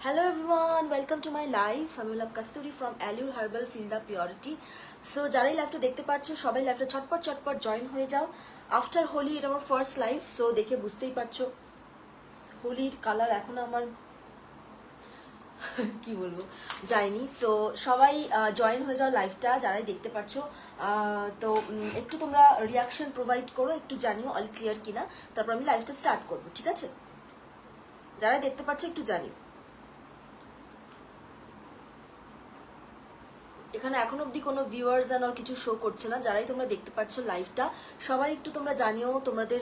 Hello everyone, welcome to my live. আমি হলাম কাস্তুরি from Allure Herbal Feel the Purity. So যারাই লাইভটা দেখতে পাচ্ছো সবাই লাইভটা চটপট জয়েন হয়ে যাও। আফটার হোলি এটা আমার ফার্স্ট লাইভ, সো দেখে বুঝতেই পারছো হোলির কালার এখনো আমার কি বলবো যায়নি। সো সবাই জয়েন হয়ে যাও লাইভটা যারাই দেখতে পাচ্ছো। তো একটু তোমরা রিয়াকশন প্রোভাইড করো, একটু জানিও অল ক্লিয়ার কিনা, তারপর আমি লাইভটা স্টার্ট করবো, ঠিক আছে? যারাই দেখতে পাচ্ছো একটু জানিও। এখানে এখন অবধি কোনো ভিউয়ার্স আর কিছু শো করছে না। যারাই তোমরা দেখতে পাচ্ছ লাইভটা সবাই একটু তোমরা জানিও তোমাদের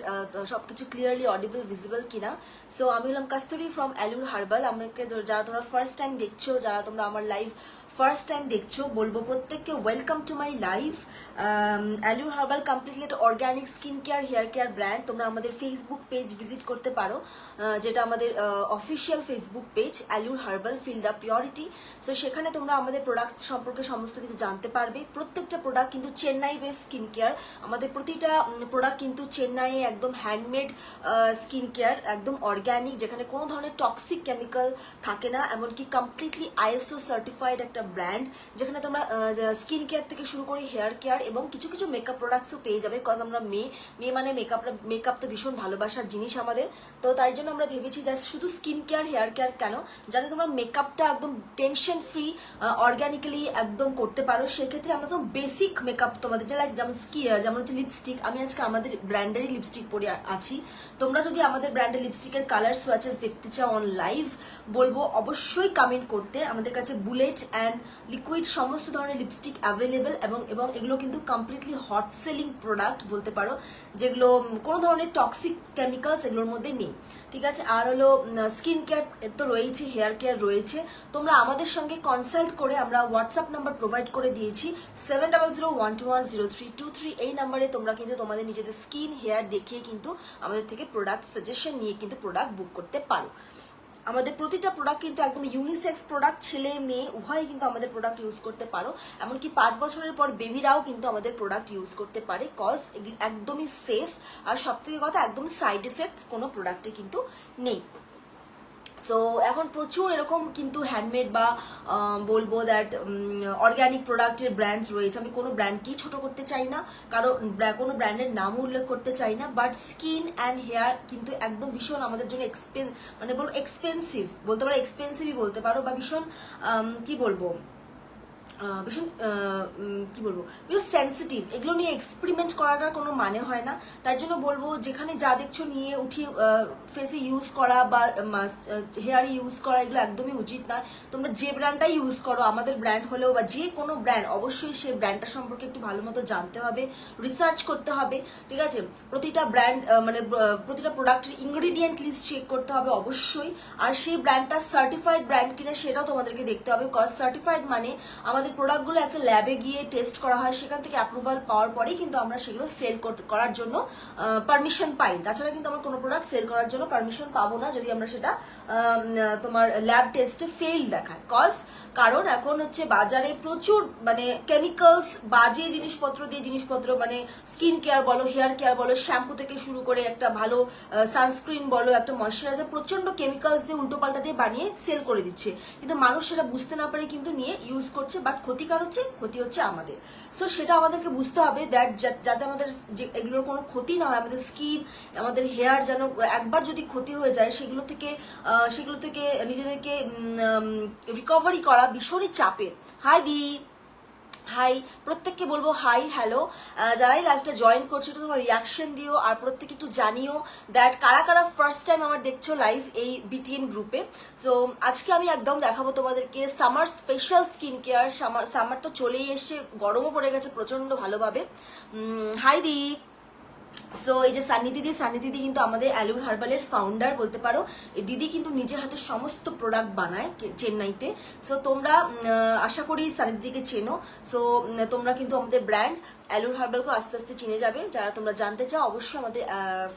সবকিছু ক্লিয়ারলি অডিবল ভিজিবল কিনা। সো আমি হলাম কাস্তুরি ফ্রম অ্যালুর হার্বাল। আমাকে যারা তোমরা ফার্স্ট টাইম দেখছো, যারা তোমরা আমার লাইভ ফার্স্ট টাইম দেখছো, বলবো প্রত্যেককে welcome to my live. Allure Herbal completely একটা organic skin care hair care brand. তোমরা আমাদের ফেসবুক পেজ ভিজিট করতে পারো, যেটা আমাদের official Facebook page Allure Herbal feel the purity. So সেখানে তোমরা আমাদের প্রোডাক্ট সম্পর্কে সমস্ত কিছু জানতে পারবে। প্রত্যেকটা প্রোডাক্ট কিন্তু চেন্নাই বেস স্কিন কেয়ার। আমাদের প্রতিটা প্রোডাক্ট কিন্তু চেন্নাইয়ে একদম হ্যান্ডমেড স্কিন কেয়ার, একদম অর্গ্যানিক, যেখানে কোনো ধরনের টক্সিক কেমিক্যাল থাকে না। এমনকি কমপ্লিটলি আইএসও সার্টিফাইড একটা ব্র্যান্ড, যেখানে তোমরা স্কিন কেয়ার থেকে শুরু করে হেয়ার কেয়ার এবং কিছু কিছু মেকআপ প্রোডাক্টসও পেয়ে যাবে। বিকজ আমরা মেয়ে মানে মেকআপ তো ভীষণ ভালোবাসার জিনিস আমাদের। তো তাই জন্য আমরা ভেবেছি যে শুধু স্কিন কেয়ার হেয়ার কেয়ার কেন, যাতে তোমরা মেকআপটা একদম টেনশন ফ্রি অর্গ্যানিক্যালি একদম করতে পারো। সেক্ষেত্রে আমরা তো বেসিক মেকআপ তোমাদের লাইক যেমন হচ্ছে লিপস্টিক। আমি আজকে আমাদের ব্র্যান্ডেরই লিপস্টিক পরে আছি। তোমরা যদি আমাদের ব্র্যান্ডের লিপস্টিকের কালার সোয়াচেস দেখতে চাও অন লাইভ, বলবো অবশ্যই কমেন্ট করতে। আমাদের কাছে বুলেট অ্যান্ড লিকুইড সমস্ত ধরনের লিপস্টিক অ্যাভেলেবেল, এবং এগুলো কিন্তু কমপ্লিটলি হট সেলিং প্রোডাক্ট বলতে পারো, যেগুলো কোনো ধরনের টক্সিক কেমিক্যালস এগুলোর মধ্যে নেই, ঠিক আছে? আর হলো স্কিন কেয়ার তো রয়েছে, হেয়ার কেয়ার রয়েছে। তোমরা আমাদের সঙ্গে কনসাল্ট করে আমরা হোয়াটসঅ্যাপ নাম্বার প্রোভাইড করে দিয়েছি 7001210323। এই নাম্বারে তোমরা কিন্তু তোমাদের নিজেদের স্কিন হেয়ার দেখিয়ে কিন্তু আমাদের থেকে প্রোডাক্ট সাজেশন নিয়ে কিন্তু প্রোডাক্ট বুক করতে পারো। আমাদের প্রতিটা প্রোডাক্ট কিন্তু একদম ইউনিসেক্স প্রোডাক্ট, ছেলে মেয়ে উভয়ই কিন্তু আমাদের প্রোডাক্ট ইউজ করতে পারো। এমনকি 5 বছরের পর বেবিরাও কিন্তু আমাদের প্রোডাক্ট ইউজ করতে পারে, কজ এগুলি একদমই সেফ। আর সব থেকে কথা, একদম সাইড এফেক্টস কোনো প্রোডাক্টে কিন্তু নেই। সো এখন প্রচুর এরকম কিন্তু হ্যান্ডমেড বা বলবো দ্যাট অর্গ্যানিক প্রোডাক্টের ব্র্যান্ডস রয়েছে। আমি কোনো ব্র্যান্ডকেই ছোট করতে চাই না, কারণ কোনো ব্র্যান্ডের নাম উল্লেখ করতে চাই না, বাট স্কিন অ্যান্ড হেয়ার কিন্তু একদম ভীষণ আমাদের জন্য মানে বলবো এক্সপেন্সিভ বলতে পারো, এক্সপেন্সিভই বলতে পারো, বা ভীষণ কি বলবো ভীষণ কি বলবো ভীষণ সেন্সিটিভ। এগুলো নিয়ে এক্সপেরিমেন্ট করাটার কোনো মানে হয় না। তার জন্য বলবো যেখানে যা দেখছো নিয়ে উঠিয়ে ফেসে ইউজ করা বা হেয়ারে ইউজ করা এগুলো একদমই উচিত নয়। তোমরা যে ব্র্যান্ডটাই ইউজ করো, আমাদের ব্র্যান্ড হলেও বা যে কোনো ব্র্যান্ড, অবশ্যই সেই ব্র্যান্ডটা সম্পর্কে একটু ভালো মতো জানতে হবে, রিসার্চ করতে হবে, ঠিক আছে? প্রতিটা ব্র্যান্ড মানে প্রতিটা প্রোডাক্টের ইনগ্রিডিয়েন্ট লিস্ট চেক করতে হবে অবশ্যই। আর সেই ব্র্যান্ডটা সার্টিফাইড ব্র্যান্ড কিনা সেটাও তোমাদেরকে দেখতে হবে, কজ সার্টিফাইড মানে আমাদের প্রোডাক্টগুলো একটা ল্যাবে গিয়ে টেস্ট করা হয়, সেখান থেকে অ্যাপ্রুভাল পাওয়ার পরেই কিন্তু আমরা সেগুলো সেল করার জন্য পারমিশন পাই। তাছাড়া কিন্তু আমরা কোনো প্রোডাক্ট সেল করার জন্য পারমিশন পাবো না যদি আমরা সেটা তোমার ল্যাব টেস্টে ফেল দেখায়। কারণ এখন হচ্ছে বাজারে প্রচুর মানে কেমিক্যালস, বাজে জিনিসপত্র মানে স্কিন কেয়ার বলো, হেয়ার কেয়ার বলো, শ্যাম্পু থেকে শুরু করে একটা ভালো সানস্ক্রিন বলো, একটা ময়শ্চারাইজার, প্রচন্ড কেমিক্যালস দিয়ে উল্টোপাল্টা দিয়ে বানিয়ে সেল করে দিচ্ছে। কিন্তু মানুষ সেটা বুঝতে না পারে কিন্তু নিয়ে ইউজ করছে, বাট ক্ষতি হচ্ছে আমাদের। সো সেটা আমাদেরকে বুঝতে হবে দ্যাট যাতে আমাদের এগুলোর কোনো ক্ষতি না হয়, আমাদের স্কিন আমাদের হেয়ার যেন একবার যদি ক্ষতি হয়ে যায় সেগুলো থেকে নিজেদেরকে রিকভারি করা ভীষণই চাপের। হাই প্রত্যেককে বলবো হাই হ্যালো। যারাই লাইভটা জয়েন করছো একটু তোমার রিয়াকশন দিও, আর প্রত্যেকে একটু জানিও দ্যাট কারা কারা ফার্স্ট টাইম আমার দেখছো লাইভ এই বিটিএন গ্রুপে। সো আজকে আমি একদম দেখাবো তোমাদেরকে summer special skin care. Summer তো চলেই এসছে, গরমও পড়ে গেছে প্রচন্ড ভালোভাবে। হাই দি। সো এই যে সান্নি দিদি কিন্তু আমাদের অ্যালুর হার্বালের ফাউন্ডার বলতে পারো। এই দিদি কিন্তু নিজে হাতে সমস্ত প্রোডাক্ট বানায় চেন্নাইতে। সো তোমরা আশা করি সান্নি দিদিকে চেনো। সো তোমরা কিন্তু আমাদের ব্র্যান্ড অ্যালুর হার্বালকে আস্তে আস্তে চিনে যাবে। যারা তোমরা জানতে চাও অবশ্যই আমাদের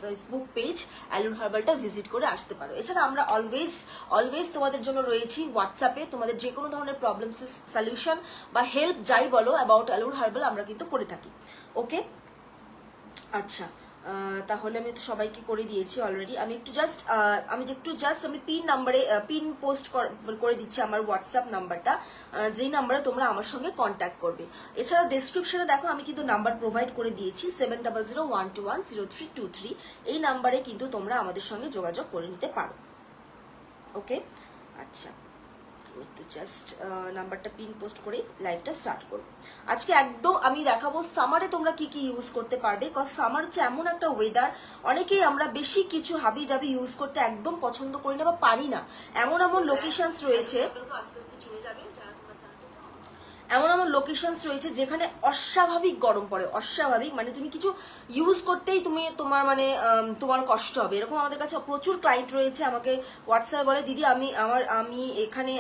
ফেসবুক পেজ অ্যালুর হার্বালটা ভিজিট করে আসতে পারো। এছাড়া আমরা অলওয়েজ তোমাদের জন্য রয়েছি হোয়াটসঅ্যাপে। তোমাদের যে কোনো ধরনের প্রবলেমস সলিউশন বা হেল্প যাই বলো অ্যাবাউট অ্যালুর হার্বাল আমরা কিন্তু করে থাকি। ওকে, আচ্ছা তাহলে আমি তো সবাইকে করে দিয়েছি অলরেডি। আমি একটু জাস্ট আমি পিন পোস্ট করে দিচ্ছি আমার হোয়াটসঅ্যাপ নাম্বারটা, যেই নাম্বারে তোমরা আমার সঙ্গে কন্ট্যাক্ট করবে। এছাড়াও ডেসক্রিপশনে দেখো আমি কিন্তু নাম্বার প্রোভাইড করে দিয়েছি 7001210323। এই নাম্বারে কিন্তু তোমরা আমাদের সঙ্গে যোগাযোগ করে নিতে পারো। ওকে, আচ্ছা একটু জাস্ট নাম্বারটা পিন পোস্ট করে লাইভটা স্টার্ট করবো। আজকে একদম আমি দেখাবো সামারে তোমরা কি কি ইউজ করতে পারবে। কজ সামার হচ্ছে এমন একটা ওয়েদার, অনেকেই আমরা বেশি কিছু হাবি জাবি ইউজ করতে একদম পছন্দ করি না বা পারি না। এমন লোকেশনস রয়েছে, যেখানে অস্বাভাবিক গরম পড়ে, অস্বাভাবিক মানে তুমি কিছু ইউজ করতেই তোমার মানে তোমার কষ্ট হবে। এরকম আমাদের কাছে প্রচুর ক্লায়েন্ট রয়েছে, আমাকে হোয়াটসঅ্যাপে বলে দিদি আমার এখানে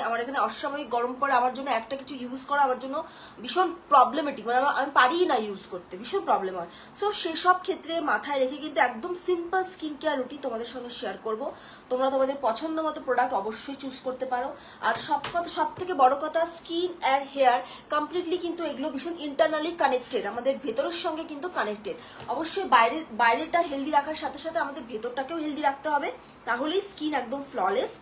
অস্বাভাবিক গরম পড়ে, আমার জন্য একটা কিছু ইউজ করা আমার জন্য ভীষণ প্রবলেমেটিক, মানে আমি পারি না ইউজ করতে, ভীষণ প্রবলেম হয়। সো সেসব ক্ষেত্রে মাথায় রেখে কিন্তু একদম সিম্পল স্কিন কেয়ার রুটিন তোমাদের সঙ্গে শেয়ার করব। তোমরা তোমাদের পছন্দ মতো প্রোডাক্ট অবশ্যই চুজ করতে পারো। আর সব থেকে বড় কথা, স্কিন অ্যান্ড হেয়ার কমপ্লিটলি কিন্তু এগুলো ভীষণ ইন্টারনালি কানেক্টেড, আমাদের ভেতরের সঙ্গে কিন্তু কানেক্টেড। অবশ্যই বাইরেটা হেলদি রাখার সাথে সাথে আমাদের ভেতরটাকেও হেলদি রাখতে হবে, তাহলেই স্কিন একদম ফ্ললেস,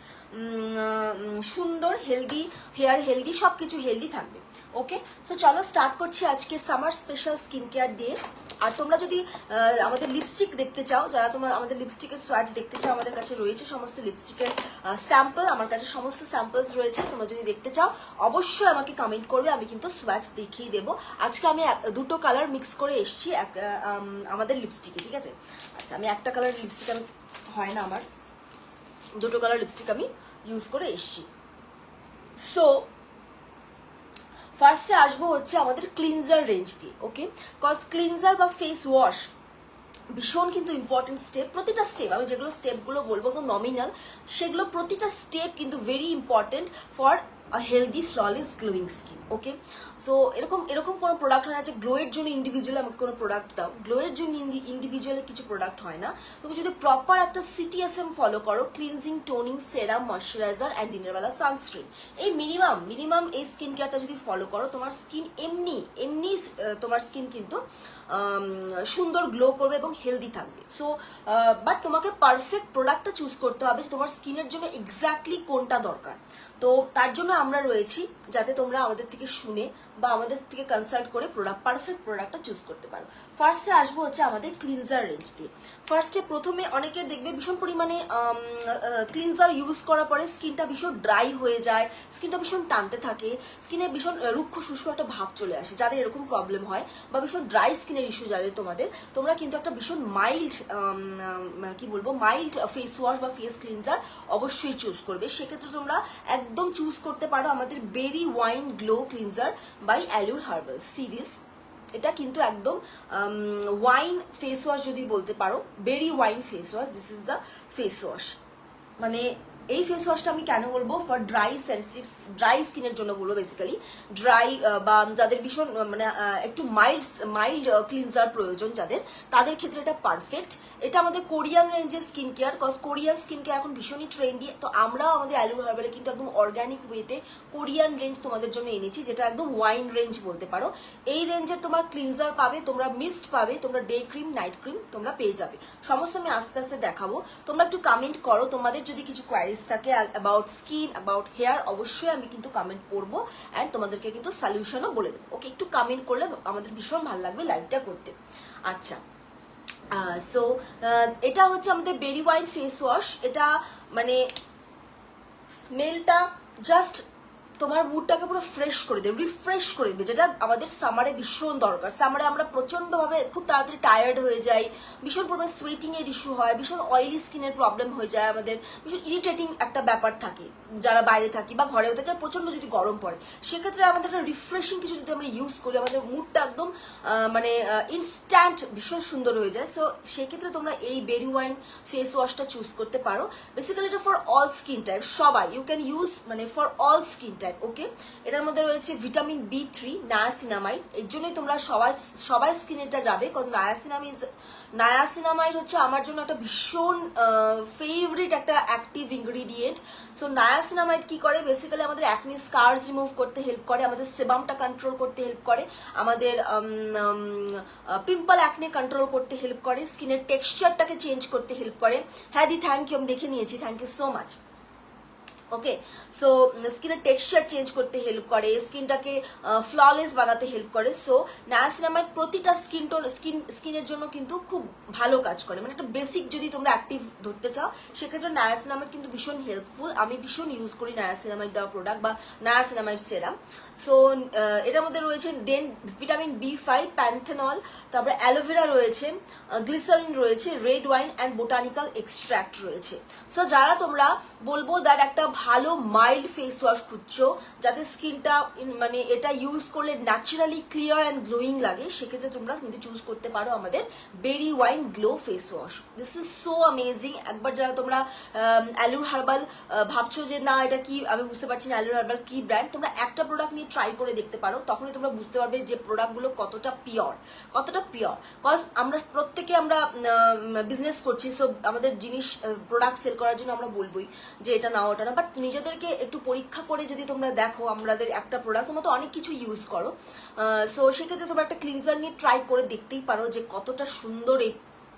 সুন্দর, হেলদি হেয়ার, হেলদি সবকিছু হেলদি থাকবে। ওকে, তো চলো স্টার্ট করছি আজকে সামার স্পেশাল স্কিন কেয়ার দিয়ে। আর তোমরা যদি আমাদের লিপস্টিক দেখতে চাও, যারা তোমরা আমাদের লিপস্টিকের সোয়াচ দেখতে চাও, আমাদের কাছে রয়েছে সমস্ত লিপস্টিকের স্যাম্পল, আমার কাছে সমস্ত স্যাম্পলস রয়েছে। তোমরা যদি দেখতে চাও অবশ্যই আমাকে কমেন্ট করবে, আমি কিন্তু সোয়াচ দেখিয়ে দেবো। আজকে আমি দুটো কালার মিক্স করে এসেছি আমাদের লিপস্টিকে, ঠিক আছে। আচ্ছা, আমি একটা কালার লিপস্টিক আমি হয় না, আমার দুটো কালার লিপস্টিক আমি ইউজ করে এসেছি। সো ফার্স্টে আসবো হচ্ছে আমাদের ক্লিনজার রেঞ্জ দিয়ে। ওকে, কজ ক্লিনজার বা ফেস ওয়াশ ভীষণ কিন্তু ইম্পর্টেন্ট স্টেপ। প্রতিটা স্টেপ, আমি যেগুলো স্টেপগুলো বলবো একদম নমিনাল, সেগুলো প্রতিটা স্টেপ কিন্তু very important for healthy flawless glowing skin. Okay, so এরকম কোনো প্রোডাক্ট হয় না যে গ্লোয়ের জন্য ইন্ডিভিজুয়াল আমাকে কোনো প্রোডাক্ট দাও, গ্লোয়ের জন্য ইন্ডিভিজুয়ালি কিছু প্রোডাক্ট হয় না। তুমি যদি প্রপার একটা সিটিএসএম ফলো করো, cleansing, toning, serum, moisturiser and দিনের বেলা সানস্ক্রিন, এই মিনিমাম এই স্কিন কেয়ারটা যদি ফলো করো, তোমার স্কিন এমনি তোমার স্কিন কিন্তু সুন্দর গ্লো করবে এবং হেলদি থাকবে। সো বাট তোমাকে পারফেক্ট প্রোডাক্টটা চুজ করতে হবে যে তোমার স্কিনের জন্য এক্স্যাক্টলি কোনটা দরকার। তো তার জন্য আমরা রয়েছি, যাতে তোমরা আমাদের থেকে শুনে বা আমাদের থেকে কনসাল্ট করে পারফেক্ট প্রোডাক্টটা চুজ করতে পারো। ফার্স্টে আসবো হচ্ছে আমাদের ক্লিনজার রেঞ্জ দিয়ে। প্রথমে অনেকে দেখবে ভীষণ পরিমাণে ক্লিনজার ইউজ করার পরে স্কিনটা ভীষণ ড্রাই হয়ে যায়, স্কিনটা ভীষণ টানতে থাকে, স্কিনে ভীষণ রুক্ষ শুষ্ক একটা ভাব চলে আসে। যাদের এরকম প্রবলেম হয় বা ভীষণ ড্রাই স্কিনের ইস্যু যাদের তোমরা কিন্তু একটা ভীষণ মাইল্ড ফেস ওয়াশ বা ফেস ক্লিনজার অবশ্যই চুজ করবে। সেক্ষেত্রে তোমরা একদম চুজ করতে পারো আমাদের berry wine glow cleanser by Allure Herbal series. এটা কিন্তু একদম ওয়াইন ফেস ওয়াশ যদি বলতে পারো, berry wine face wash, this is the face wash. মানে এই ফেস ওয়াশটা আমি কেন বলবো, ফর ড্রাই স্কিনের জন্য বলবো, বেসিক্যালি ড্রাই বা যাদের ভীষণ মানে একটু মাইল্ড ক্লিনজার প্রয়োজন তাদের ক্ষেত্রে এটা পারফেক্ট। এটা আমাদের কোরিয়ান রেঞ্জের skin care, cause Korean skin care এখন ভীষণই ট্রেন্ডি। তো আমরাও আমাদের অ্যালুর হার্বালে কিন্তু একদম অর্গ্যানিক ওয়েতে কোরিয়ান রেঞ্জ তোমাদের জন্য এনেছি, যেটা একদম ওয়াইন রেঞ্জ বলতে পারো। এই রেঞ্জের তোমার ক্লিনজার পাবে, তোমরা মিস্ট পাবে, তোমরা ডে ক্রিম, নাইট ক্রিম তোমরা পেয়ে যাবে। সমস্ত আমি আস্তে আস্তে দেখাবো। তোমরা একটু কমেন্ট করো, তোমাদের যদি কিছু কোয়ারিজ থাকে অ্যাবাউট স্কিন, অ্যাবাউট হেয়ার, অবশ্যই আমি কিন্তু কমেন্ট পড়বো অ্যান্ড তোমাদেরকে কিন্তু সলিউশনও বলে দেবো। ওকে, একটু কমেন্ট করলে আমাদের ভীষণ ভালো লাগবে লাইভটা করতে। আচ্ছা, সো এটা হচ্ছে আমাদের বেরি ওয়াইন ফেস ওয়াশ। এটা মানে স্মেলটা জাস্ট তোমার মুডটাকে পুরো ফ্রেশ করে দেবে, রিফ্রেশ করে দেবে, যেটা আমাদের সামারে ভীষণ দরকার। সামারে আমরা প্রচণ্ডভাবে খুব তাড়াতাড়ি টায়ার্ড হয়ে যাই, ভীষণ পরিমাণে সোয়েটিংয়ের ইস্যু হয়, ভীষণ অয়েলি স্কিনের প্রবলেম হয়ে যায়, আমাদের ভীষণ ইরিটেটিং একটা ব্যাপার থাকে যারা বাইরে থাকি বা ঘরেও থাকি, প্রচণ্ড যদি গরম পড়ে, সেক্ষেত্রে আমাদের একটা রিফ্রেশিং কিছু যদি আমরা ইউজ করি, আমাদের মুডটা একদম মানে ইনস্ট্যান্ট ভীষণ সুন্দর হয়ে যায়। সো সেক্ষেত্রে তোমরা এই বেরি ওয়াইন ফেস ওয়াশটা চুজ করতে পারো। বেসিক্যালি এটা ফর অল স্কিন টাইপ, সবাই ইউ ক্যান ইউজ, মানে for all skin type. Tag. Okay, এটার মধ্যে রয়েছে ভিটামিন B3, নায়াসিনামাইড। এর জন্যই তোমরা সবাই স্কিনে এটা যাবে, কজ নায়াসিনামাইড হচ্ছে আমার জন্য একটা ভীষণ ফেভারিট একটা অ্যাক্টিভ ইনগ্রিডিয়েন্ট। সো নায়াসিনামাইড কি করে, বেসিক্যালি আমাদের অ্যাকনি স্কার্স রিমুভ করতে হেল্প করে, আমাদের সেবামটা কন্ট্রোল করতে হেল্প করে, আমাদের পিম্পল অ্যাকনে কন্ট্রোল করতে হেল্প করে, স্কিনের টেক্সচারটাকে চেঞ্জ করতে হেল্প করে। হ্যাঁ দি, থ্যাংক ইউ, আমি দেখে নিয়েছি, thank you so much. Okay, so স্কিনের টেক্সচার চেঞ্জ করতে হেল্প করে, স্কিনটাকে ফ্ললেস বানাতে হেল্প করে। সো নায়াসিনামাইড প্রতিটা স্কিনের জন্য কিন্তু খুব ভালো কাজ করে, মানে একটা বেসিক যদি তোমরা অ্যাক্টিভ ধরতে চাও সেক্ষেত্রে নায়াসিনামাইড কিন্তু ভীষণ হেল্পফুল। আমি ভীষণ ইউজ করি নায়াসিনামাইড দেওয়া প্রোডাক্ট বা নায়াসিনামাইড সেরাম। সো এটার মধ্যে রয়েছে দেন ভিটামিন B5, প্যান্থেনল, তারপরে অ্যালোভেরা রয়েছে, গ্লিসারিন রয়েছে, red wine and botanical extract রয়েছে। সো যারা তোমরা বলবো দ্যাট একটা ভালো মাইল্ড ফেস ওয়াশ খুঁজছো যাতে স্কিনটা মানে এটা ইউজ করলে ন্যাচারালি ক্লিয়ার অ্যান্ড গ্লোয়িং লাগে, সেক্ষেত্রে তোমরা কিন্তু চুজ করতে পারো আমাদের berry wine glow face wash. This is so amazing. একবার যারা তোমরা অ্যালুর হার্বাল ভাবছো যে না এটা কি, আমি বুঝতে পারছি না অ্যালুর হার্বাল কি ব্র্যান্ড, তোমরা একটা প্রোডাক্ট নিয়ে ট্রাই করে দেখতে পারো, তখনই তোমরা বুঝতে পারবে যে প্রোডাক্টগুলো কতটা পিওর। কজ আমরা প্রত্যেকে আমরা বিজনেস করছি, সো আমাদের জিনিস প্রোডাক্ট সেল করার জন্য আমরা বলবোই যে এটা না ওটা না, বাট নিজেদেরকে একটু পরীক্ষা করে যদি তোমরা দেখো আমাদের একটা প্রোডাক্ট, তোমরা তো অনেক কিছু ইউজ করো, সো সেক্ষেত্রে তোমরা একটা ক্লিনজার নিয়ে ট্রাই করে দেখতেই পারো যে কতটা সুন্দর এই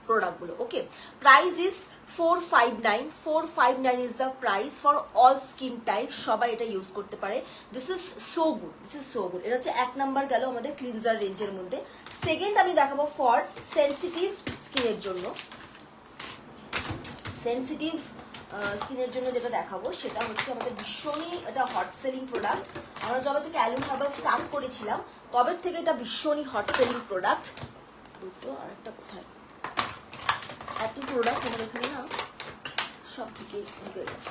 প্রোডাক্টগুলো। Okay, price is 459 is the price for all skin type, সবাই এটা ইউজ করতে পারে। This is so good. এটা হচ্ছে 1 নাম্বার গেল আমাদের ক্লিনজার রেঞ্জের মধ্যে। সেকেন্ড আমি দেখাবো ফর সেন্সিটিভ স্কিনের জন্য। সেন্সিটিভ স্কিনের জন্য যেটা দেখাবো সেটা হচ্ছে আমাদের ভীষণই এটা হট সেলিং প্রোডাক্ট। আমরা যবে থেকে অ্যালুর হার্বাল স্টার্ট করেছিলাম তবে থেকে এটা ভীষণই হট সেলিং প্রোডাক্ট। দুটো আর একটা কোথায়, এত প্রোডাক্ট আমাদের এখানে না সব ঢুকে গেছে।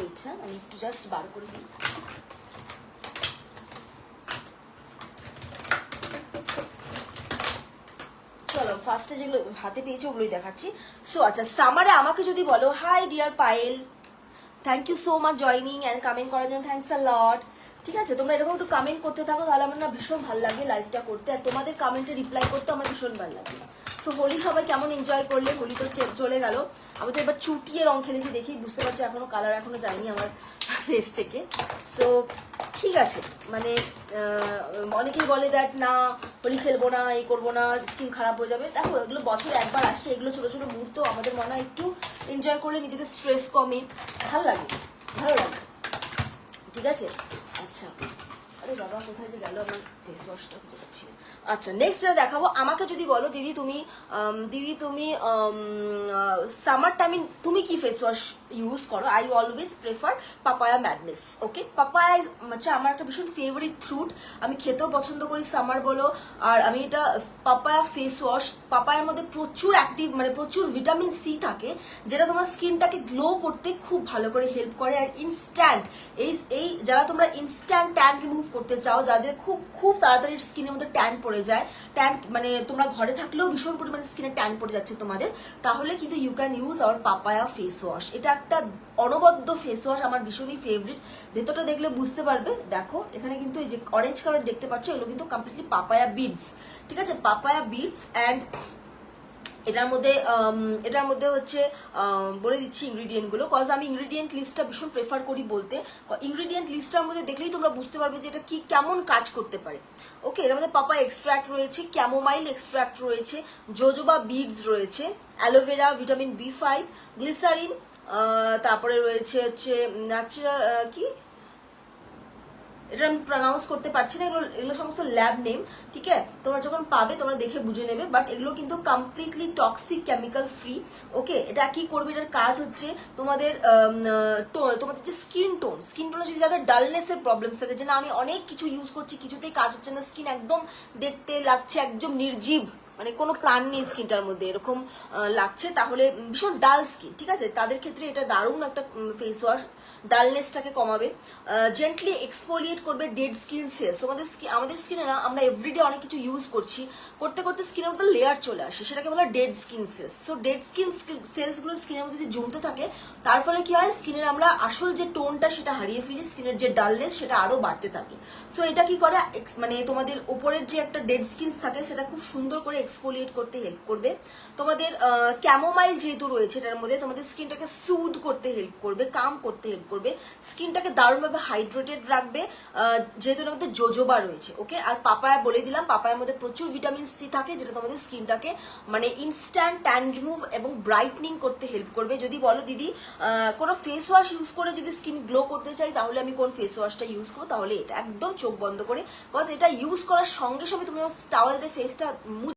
এইটা আমি একটু জাস্ট বার করে দিই। চলো ফার্স্টে যেগুলো হাতে পেয়েছে ওগুলোই দেখাচ্ছি। সো আচ্ছা, সামারে আমাকে যদি বলো, hi dear Payel, thank you so much joining and comment করার জন্য, থ্যাংকস আ লট। ঠিক আছে, তোমরা এরকম একটু কমেন্ট করতে থাকো, তাহলে আমার না ভীষণ ভালো লাগে লাইভটা করতে, আর তোমাদের কমেন্টে রিপ্লাই করতে আমার ভীষণ ভালো লাগে। সো হোলি সবাই কেমন এনজয় করলে? হোলি তো চলে গেল, আমি তো এবার চুটিয়ে রং খেলেছি, দেখি বুঝতে পারছি এখনো কালার এখনো যায়নি আমার ফেস থেকে। সো ঠিক আছে, মানে অনেকেই বলে দ্যাট না হোলি খেলবো না, এই করবো না, স্কিন খারাপ হয়ে যাবে। দেখো এগুলো বছরে একবার আসছে, এগুলো ছোটো ছোটো মুহূর্ত আমাদের মনে হয় একটু এনজয় করলে নিজেদের স্ট্রেস কমে, ভালো লাগে। ঠিক আছে, আচ্ছা, আরে বাবা কোথায় যে গেল আমার ফেস ওয়াশটা, খুঁজে পাচ্ছি না। আচ্ছা, নেক্সট যেটা দেখাবো, আমাকে যদি বলো দিদি তুমি সামার টাইমে তুমি কি ফেস ওয়াশ ইউজ করো, I always prefer papaya madness. Okay, papaya হচ্ছে আমার একটা ভীষণ ফেভারিট ফ্রুট, আমি খেতেও পছন্দ করি সামার বলো। আর আমি এটা পাপায়া ফেস ওয়াশ, পাপায়ার মধ্যে প্রচুর অ্যাক্টিভ মানে প্রচুর ভিটামিন সি থাকে, যেটা তোমার স্কিনটাকে গ্লো করতে খুব ভালো করে হেল্প করে। আর ইনস্ট্যান্ট এই যারা তোমরা ইনস্ট্যান্ট ট্যান রিমুভ করতে চাও, যাদের খুব তাড়াতাড়ি স্কিনের মধ্যে ট্যান পড়ে যায়, ট্যান মানে তোমরা ঘরে থাকলেও ভীষণ পরিমাণে স্কিনে ট্যান পড়ে যাচ্ছে তোমাদের, তাহলে কিন্তু you can use our papaya face wash. এটা একটা অনবদ্য ফেস ওয়াশ, আমার ভীষণই ফেভারিট। ভেতরটা দেখলে বুঝতে পারবে, দেখো এখানে কিন্তু এই যে অরেঞ্জ কালার দেখতে পাচ্ছ, এগুলো কিন্তু কমপ্লিটলি পাপায়া বিডস। ঠিক আছে, পাপায়া বিডস। অ্যান্ড এটার মধ্যে হচ্ছে বলে দিচ্ছি ইনগ্রিডিয়েন্টগুলো, কজ আমি ইনগ্রিডিয়েন্ট লিস্টটা ভীষণ প্রেফার করি বলতে। ইনগ্রিডিয়েন্ট লিস্টটার মধ্যে দেখলেই তোমরা বুঝতে পারবে যে এটা কি কেমন কাজ করতে পারে। ওকে, এর মধ্যে পাপায়া এক্সট্র্যাক্ট রয়েছে, ক্যামোমাইল এক্সট্র্যাক্ট রয়েছে, জোজোবা বিডস রয়েছে, অ্যালোভেরা, ভিটামিন B5, গ্লিসারিন, তারপরে রয়েছে হচ্ছে ন্যাচারাল কি এটা আমি প্রনাউন্স করতে পারছি না, এগুলো সমস্ত ল্যাব নেম। ঠিক আছে, তোমরা যখন পাবে তোমরা দেখে বুঝে নেবে, বাট এগুলো কিন্তু কমপ্লিটলি টক্সিক কেমিক্যাল ফ্রি। ওকে, এটা কি করবে, এটার কাজ হচ্ছে তোমাদের যে স্কিন টোনে যদি যাদের ডালনেসের প্রবলেমস থাকে, যে না আমি অনেক কিছু ইউজ করছি কিছুতেই কাজ হচ্ছে না, স্কিন একদম দেখতে লাগছে একদম নির্জীব, মানে কোনো প্রাণ নেই স্কিনটার মধ্যে এরকম লাগছে, তাহলে ভীষণ ডাল স্কিন, ঠিক আছে, তাদের ক্ষেত্রে এটা দারুণ একটা ফেস ওয়াশ, ডালনেসটাকে কমাবে, জেন্টলি এক্সফোলিয়েট করবে ডেড স্কিন সেলস। আমাদের স্কিনে না আমরা এভরিডে অনেক কিছু ইউজ করছি, করতে করতে স্কিনের মধ্যে লেয়ার চলে আসে, সেটাকে বলা dead skin cells. So dead skin সেলসগুলো স্কিনের মধ্যে যদি জমতে থাকে, তার ফলে কি হয়, স্কিনের আমরা আসল যে টোনটা সেটা হারিয়ে ফেলি, স্কিনের যে ডালনেস সেটা আরো বাড়তে থাকে। সো এটা কি করে, মানে তোমাদের উপরের যে একটা ডেড স্কিন থাকে সেটা খুব সুন্দর করে এক্সফোলিয়েট করতে হেল্প করবে। তোমাদের ক্যামোমাইল যেহেতু রয়েছে এটার মধ্যে, তোমাদের স্কিনটাকে সুদ করতে হেল্প করবে, কাম করতে হেল্প করবে, স্কিনটাকে দারুণভাবে হাইড্রেটেড রাখবে, যেহেতু এর মধ্যে জোজোবা রয়েছে। ওকে, আর পাপায়া বলে দিলাম, পাপায়ার মধ্যে প্রচুর ভিটামিন সি থাকে, যেটা তোমাদের স্কিনটাকে মানে ইনস্ট্যান্ট ট্যান রিমুভ এবং ব্রাইটনিং করতে হেল্প করবে। যদি বলো দিদি কোনো ফেস ওয়াশ ইউজ করে যদি স্কিন গ্লো করতে চাই, তাহলে আমি কোন ফেস ওয়াশটা ইউজ করবো, তাহলে এটা একদম চোখ বন্ধ করে, বিকজ এটা ইউজ করার সঙ্গে সঙ্গে তুমি টাওয়েল দিয়ে ফেসটা